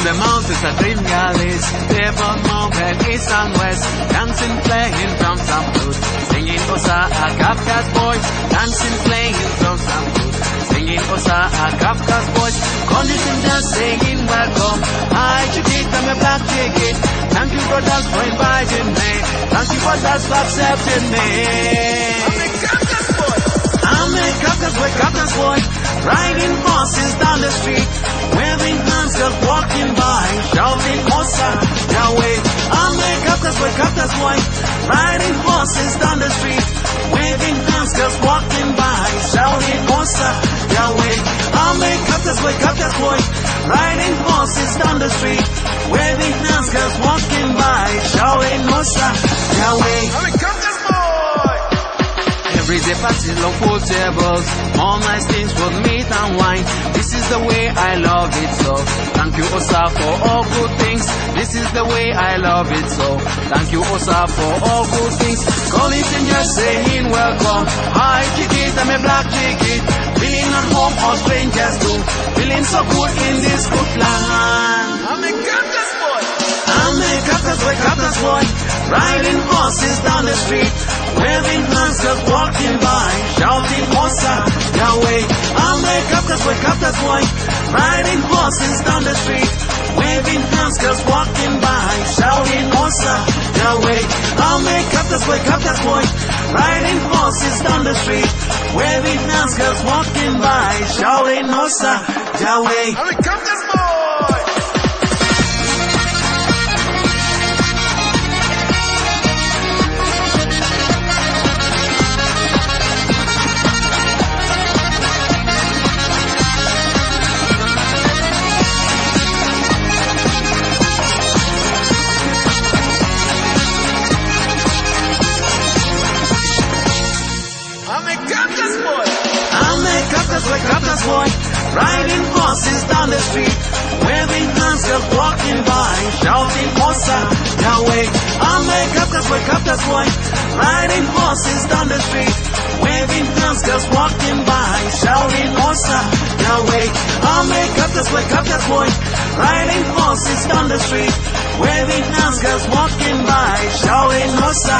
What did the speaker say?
the mountains are green valleys, different mountain east and west, dancing, playing drums and flute, singing Osa, a Kafka's boy, dancing, playing drums and flute, singing Osa, a Kafka's boy, condition just singing welcome. Hi, Chiquit, I'm a black ticket. Thank you, brothers, for inviting me. Thank you, brothers, for accepting me. I'm a Kafka's boy, Kafka's boy, riding horses down the street, waving hands, just walking by, shouting Osa, Yahweh. I'm a Kafka's boy, Kafka's boy, riding horses down the street, waving hands, just walking by, shouting Osa, Yahweh. I'm a Kafka's boy, riding horses down the street, waving hands, just walking by, shouting Osa, Yahweh. I'm a Kafka's boy. Every day passing long full tables, all nice things with meat and wine. This is the way I love it so. Thank you, Osa, for all good things. This is the way I love it so. Thank you, Osa, for all good things. Calling and just saying welcome. Hi, Chiquit, I'm a black Chiquit. Feeling at home, all strangers too. Feeling so good in this good land. I'm a Kafka's boy. I'm a Kafka's boy, riding horses down the street, waving hands, just walking by, shouting Osa, Yahweh. I'm a Kafka's boy, riding horses down the street, waving hands, just walking by, shouting Osa, Yahweh. I'm a Kafka's boy, riding horses down the street, waving hands, just walking by, shouting Osa, Yahweh. I'm a Kafka's boy. Kafka's boy, riding horses down the street, waving hands, just walking by, shouting Osa, Yahweh. I'm a Kafka's boy, riding horses down the street, waving hands, just walking by, shouting Osa, Yahweh. I'm a Kafka's boy, riding horses down the street, waving hands, just walking by, shouting Osa,